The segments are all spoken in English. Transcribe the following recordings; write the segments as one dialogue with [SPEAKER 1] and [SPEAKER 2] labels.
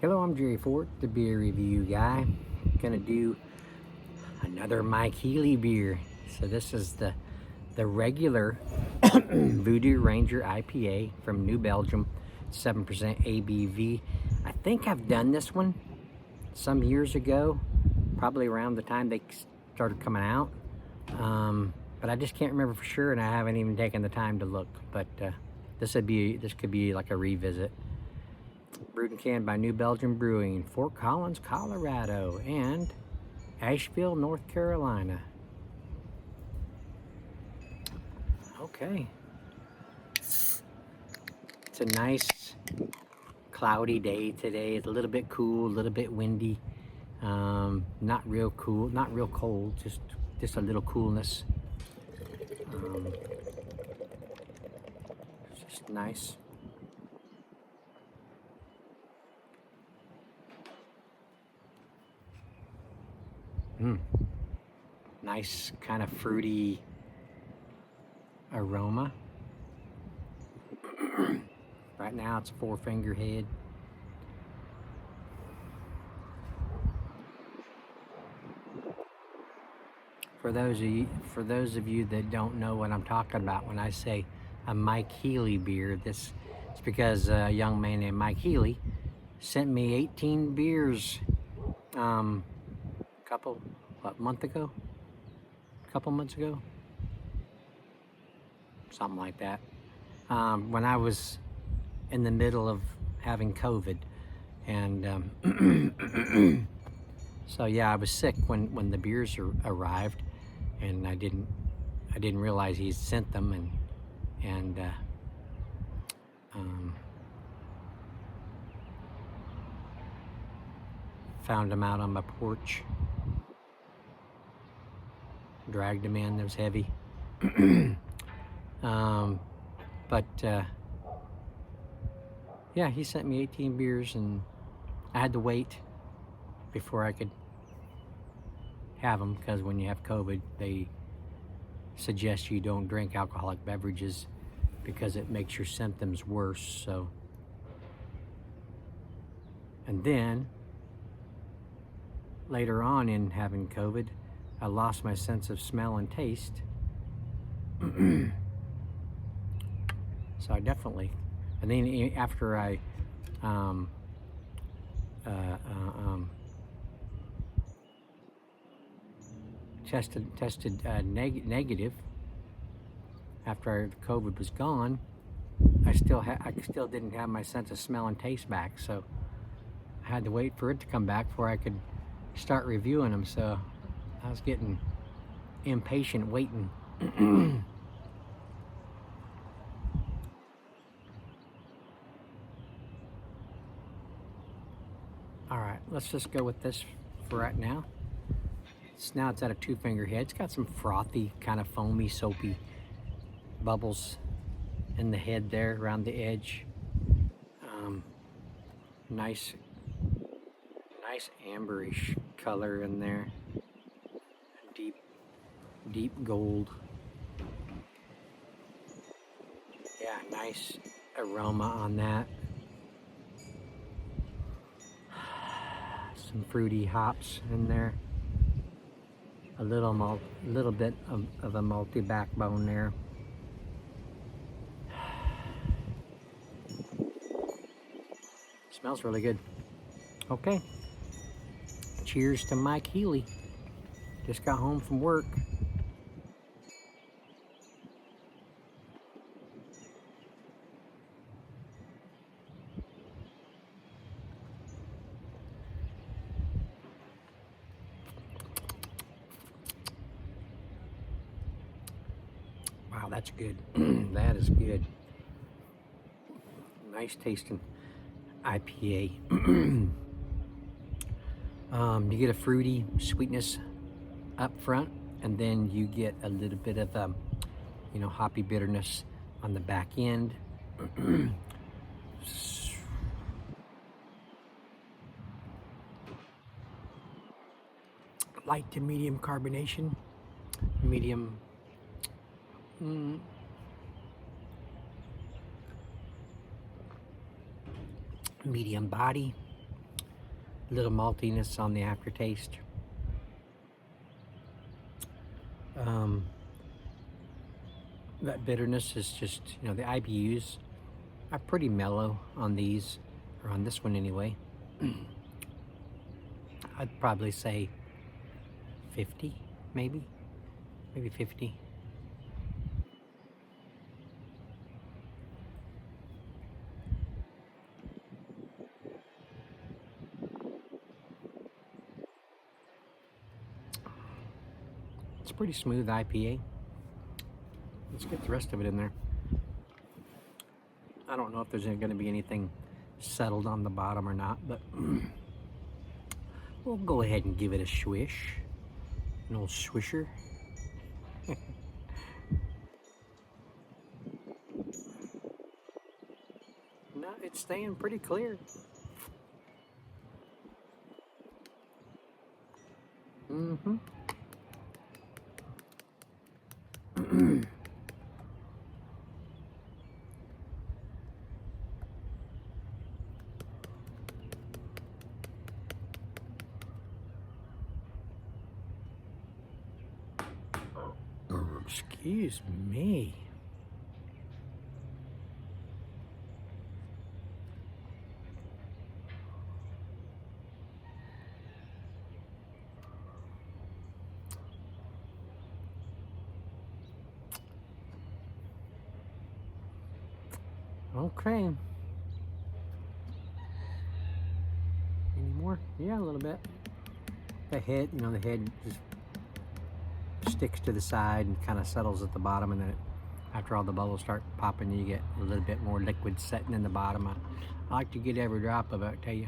[SPEAKER 1] Hello, I'm Jerry Fort, the beer review guy. Gonna do another Mike Healy beer. So this is the regular Voodoo Ranger IPA from New Belgium, 7% ABV. I think I've done this one some years ago, probably around the time they started coming out. But I just can't remember for sure, and I haven't even taken the time to look. But this could be like a revisit. Brewed and canned by New Belgium Brewing, Fort Collins, Colorado, and Asheville, North Carolina. Okay. It's a nice cloudy day today. It's a little bit cool, a little bit windy. Not real cool, not real cold, just a little coolness. It's just nice. Nice kind of fruity aroma. Right now it's a 4-finger head. For those of you that don't know what I'm talking about when I say a Mike Healy beer, this is because a young man named Mike Healy sent me 18 beers couple months ago, something like that, when I was in the middle of having COVID, and so yeah, I was sick when the beers arrived, and I didn't realize he sent them, and found them out on my porch, dragged them in. It was heavy. But yeah, he sent me 18 beers, and I had to wait before I could have them, because when you have COVID, they suggest you don't drink alcoholic beverages because it makes your symptoms worse. So, and then later on in having COVID, I lost my sense of smell and taste. So I definitely, and then after I tested negative after COVID was gone, I still didn't have my sense of smell and taste back. So I had to wait for it to come back before I could start reviewing them. So I was getting impatient waiting. All right, let's just go with this for right now. Now it's at a 2-finger head. It's got some frothy, kind of foamy, soapy bubbles in the head there around the edge. Nice amberish color in there. Deep gold. Yeah, nice aroma on that. Some fruity hops in there. A little bit of a malty backbone there. Smells really good. Okay. Cheers to Mike Healy. Just got home from work. Wow, that's good. That is good. Nice tasting IPA. You get a fruity sweetness up front, and then you get a little bit of hoppy bitterness on the back end. Light to medium carbonation, medium medium body, little maltiness on the aftertaste. That bitterness is just, the IBUs are pretty mellow on these, or on this one anyway. I'd probably say 50, maybe 50. It's a pretty smooth IPA. Let's get the rest of it in there. I don't know if there's going to be anything settled on the bottom or not, but we'll go ahead and give it a swish. An old swisher. No, it's staying pretty clear. Mm-hmm. Excuse me. Okay. Any more? Yeah, a little bit. The head, the head just sticks to the side and kind of settles at the bottom, and then after all the bubbles start popping, you get a little bit more liquid setting in the bottom. I like to get every drop of it, I tell you.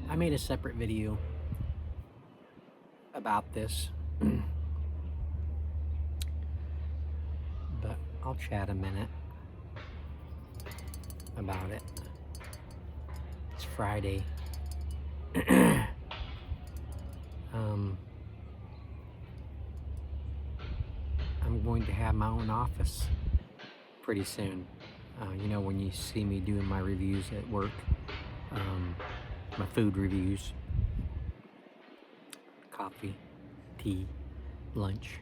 [SPEAKER 1] I made a separate video about this, but I'll chat a minute about it. It's Friday. I'm going to have my own office pretty soon. When you see me doing my reviews at work, my food reviews, coffee, tea, lunch.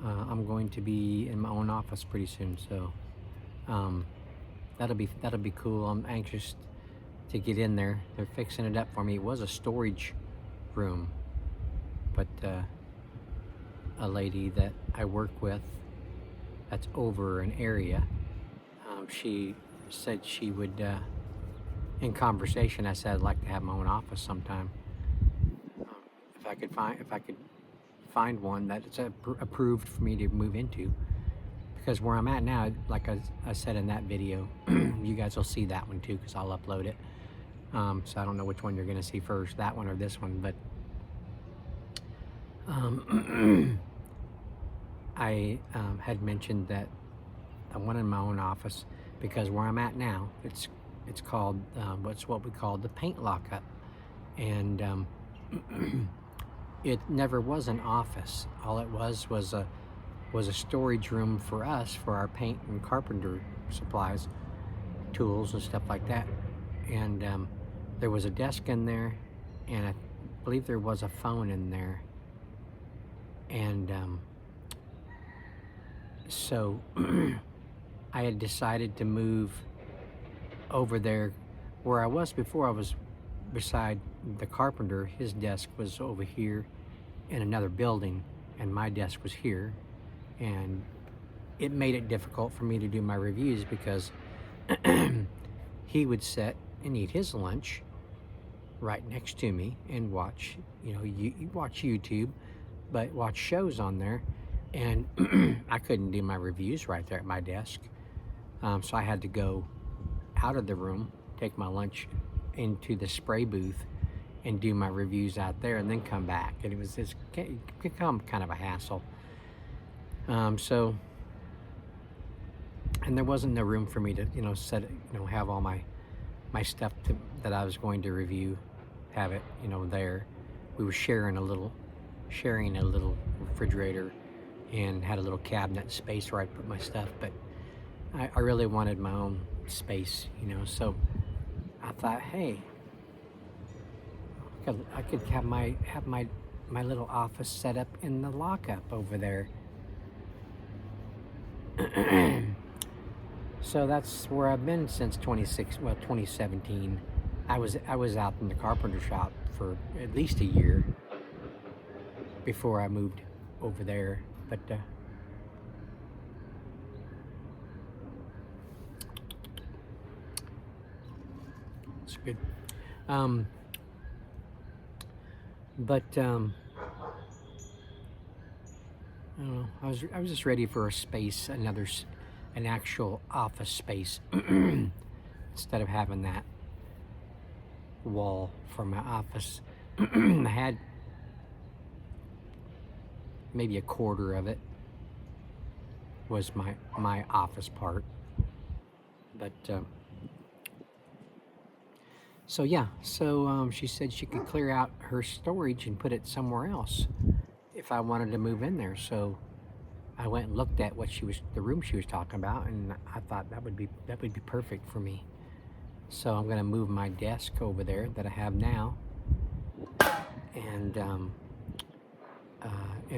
[SPEAKER 1] I'm going to be in my own office pretty soon, so that'll be cool. I'm anxious to get in there. They're fixing it up for me. It was a storage room, but a lady that I work with that's over an area, she said she would, in conversation, I said I'd like to have my own office sometime. If I could find one that's approved for me to move into, because where I'm at now, like I said in that video, you guys will see that one too, because I'll upload it. So I don't know which one you're going to see first, that one or this one, but I had mentioned that I wanted my own office because where I'm at now, it's called what we call the paint lockup, and it never was an office. All it was a storage room for us, for our paint and carpenter supplies, tools and stuff like that. And there was a desk in there, and I believe there was a phone in there. And so I had decided to move over there. Where I was before, I was beside the carpenter. His desk was over here in another building, and my desk was here. And it made it difficult for me to do my reviews because he would sit and eat his lunch right next to me and watch, you watch YouTube, but watch shows on there, and I couldn't do my reviews right there at my desk. So I had to go out of the room, take my lunch into the spray booth and do my reviews out there, and then come back. And it become kind of a hassle. So, and there wasn't no room for me to, have all my stuff that I was going to review, have it, there. We were sharing a little refrigerator and had a little cabinet space where I'd put my stuff, but I really wanted my own space, you know, so I thought, hey, I could have my little office set up in the lockup over there. So that's where I've been since 2017. I was out in the carpenter shop for at least a year before I moved over there, but it's good. But I don't know. I was just ready for a space, an actual office space, instead of having that wall for my office. I had maybe a quarter of it was my office part, but so yeah, so she said she could clear out her storage and put it somewhere else if I wanted to move in there. So I went and looked at the room she was talking about, and I thought that would be perfect for me. So I'm gonna move my desk over there that I have now, and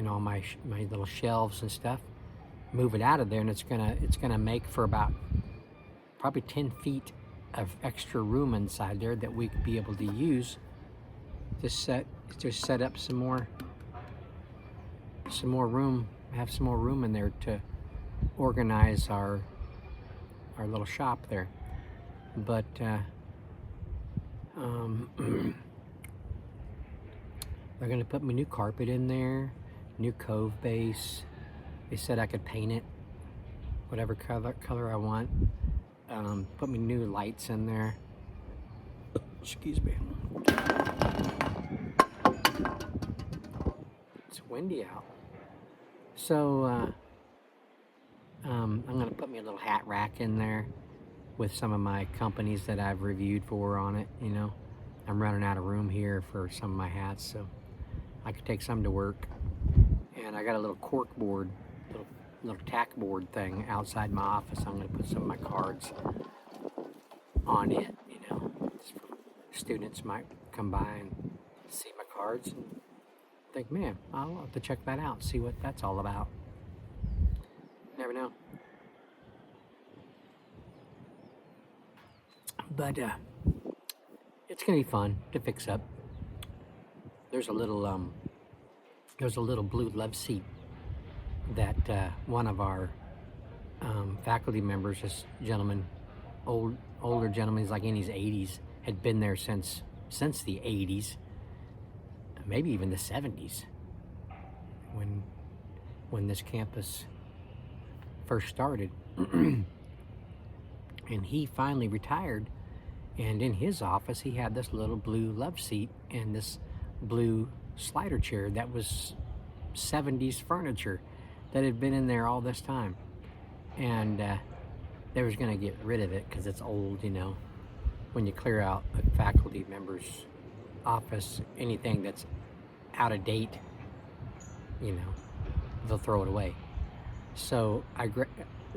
[SPEAKER 1] all my little shelves and stuff. Move it out of there, and it's gonna make for about probably 10 feet of extra room inside there that we could be able to use to set up some more room, have some more room in there to organize our little shop there. But they're gonna put my new carpet in there, new cove base. They said I could paint it whatever color I want. Put me new lights in there. Excuse me. It's windy out. So I'm gonna put me a little hat rack in there with some of my companies that I've reviewed for on it. You know, I'm running out of room here for some of my hats, so I could take some to work. And I got a little cork board, little tack board thing outside my office. I'm going to put some of my cards on it, you know. Students might come by and see my cards and think, man, I'll have to check that out, see what that's all about. Never know. But it's going to be fun to fix up. There's a little blue love seat that one of our faculty members, this gentleman, older gentleman, he's like in his 80s, had been there since the 80s, maybe even the 70s, when this campus first started. And he finally retired, and in his office he had this little blue love seat and this blue slider chair that was 70s furniture that had been in there all this time, and they was going to get rid of it because it's old. You know, when you clear out a faculty member's office, anything that's out of date, you know, they'll throw it away. So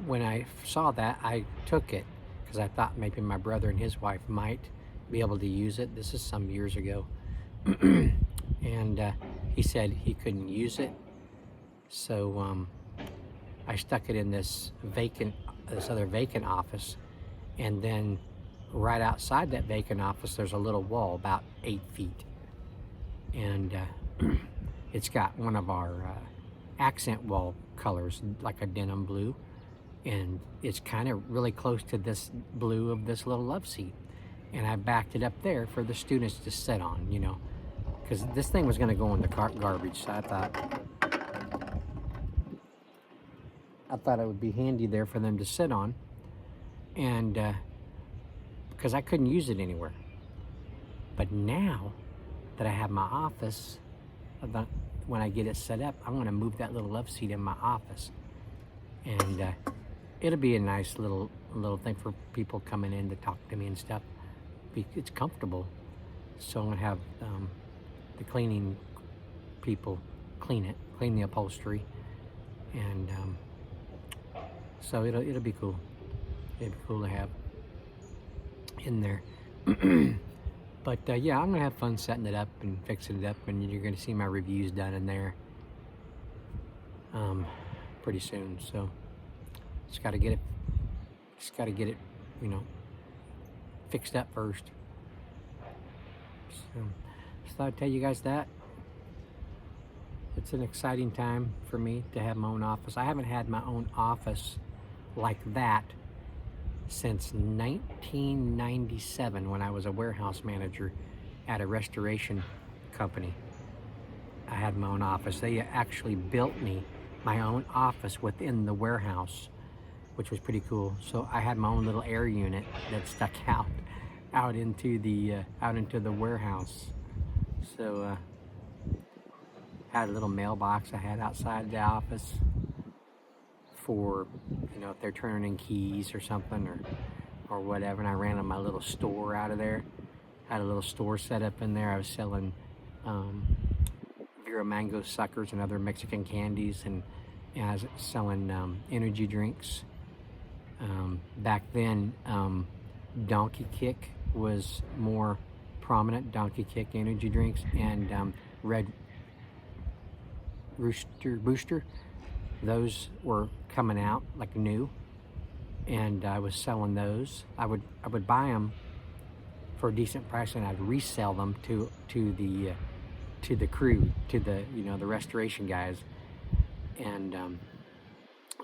[SPEAKER 1] when I saw that, I took it because I thought maybe my brother and his wife might be able to use it. This is some years ago. And he said he couldn't use it, so I stuck it in this other vacant office, and then right outside that vacant office there's a little wall about 8 feet, and it's got one of our accent wall colors, like a denim blue, and it's kind of really close to this blue of this little love seat, and I backed it up there for the students to sit on, you know, because this thing was going to go in the garbage. So I thought it would be handy there for them to sit on, and because I couldn't use it anywhere. But now that I have my office, when I get it set up, I'm going to move that little love seat in my office, and it'll be a nice little thing for people coming in to talk to me and stuff. It's comfortable, so I'm going to have the cleaning people clean the upholstery, and so it'll be cool. It'll be cool to have in there. But yeah, I'm gonna have fun setting it up and fixing it up, and you're gonna see my reviews done in there pretty soon. So just gotta get it, you know, fixed up first. So just thought I'd tell you guys that. It's an exciting time for me to have my own office. I haven't had my own office like that since 1997, when I was a warehouse manager at a restoration company. I had my own office. They actually built me my own office within the warehouse, which was pretty cool. So I had my own little air unit that stuck out into the warehouse. So had a little mailbox I had outside the office for, you know, if they're turning in keys or something or whatever. And I ran my little store out of there. Had a little store set up in there. I was selling Vero mango suckers and other Mexican candies, and I was selling energy drinks. Back then, Donkey Kick was more prominent. Donkey Kick energy drinks and Red Rooster Booster. Those were coming out like new, and I was selling those. I would buy them for a decent price, and I'd resell them to the crew, to the, you know, the restoration guys. And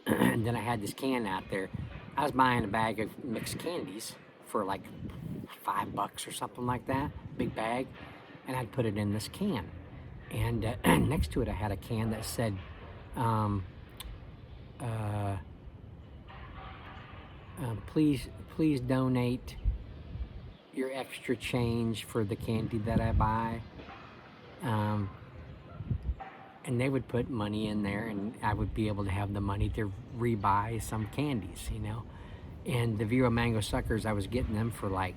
[SPEAKER 1] and then I had this can out there. I was buying a bag of mixed candies for like $5 or something like that, big bag, and I'd put it in this can. And next to it, I had a can that said, please donate your extra change for the candy that I buy. And they would put money in there, and I would be able to have the money to rebuy some candies, you know. And the Vero mango suckers, I was getting them for like,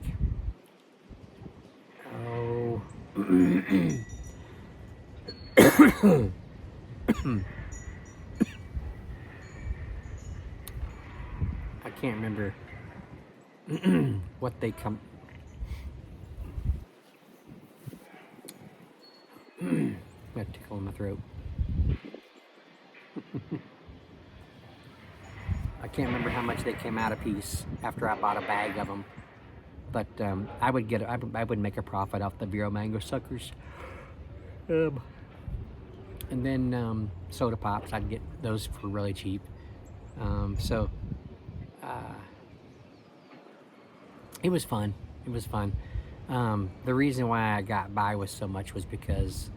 [SPEAKER 1] I can't remember what they come. Got a tickle in my throat. I can't remember how much they came out a piece after I bought a bag of them, but I would make a profit off the Vero mango suckers. And then soda pops, I'd get those for really cheap. It was fun. It was fun. The reason why I got by with so much was because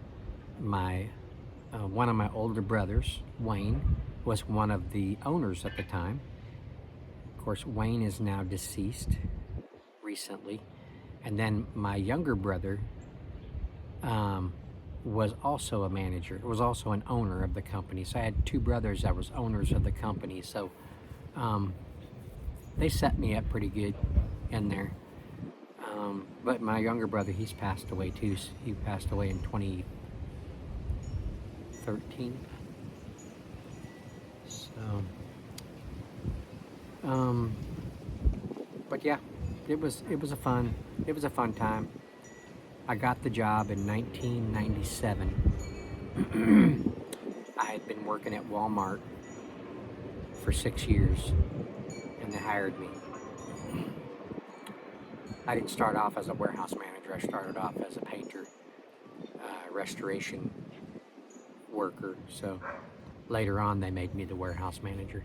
[SPEAKER 1] one of my older brothers, Wayne, was one of the owners at the time. Of course, Wayne is now deceased recently. And then my younger brother was also a manager, was also an owner of the company. So I had two brothers that was owners of the company. So they set me up pretty good in there. But my younger brother, he's passed away too. He passed away in 2013. So, but yeah, it was a fun time. I got the job in 1997. I had been working at Walmart for 6 years, and they hired me. I didn't start off as a warehouse manager. I started off as a painter, restoration worker. So later on, they made me the warehouse manager.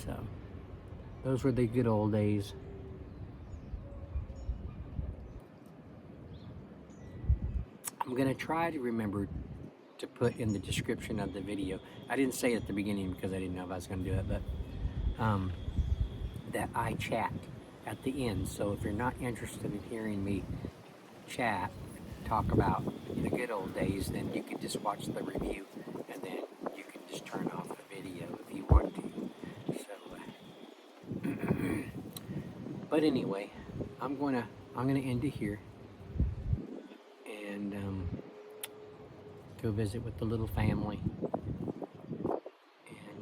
[SPEAKER 1] So those were the good old days. I'm gonna try to remember to put in the description of the video. I didn't say it at the beginning because I didn't know if I was gonna do it, but that I chat at the end. So if you're not interested in hearing me chat, talk about the good old days, then you can just watch the review, and then you can just turn off the video if you want to. So, but anyway, I'm gonna end it here and go visit with the little family, and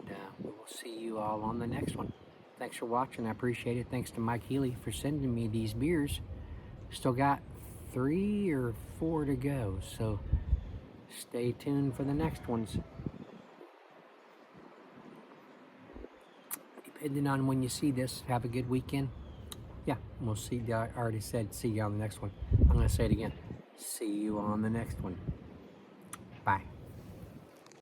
[SPEAKER 1] see you all on the next one. Thanks for watching. I appreciate it. Thanks to Mike Healy for sending me these beers. Still got 3 or 4 to go, so stay tuned for the next ones. Depending on when you see this, have a good weekend. Yeah, we'll see. I already said see you on the next one. I'm going to say it again. See you on the next one. Bye.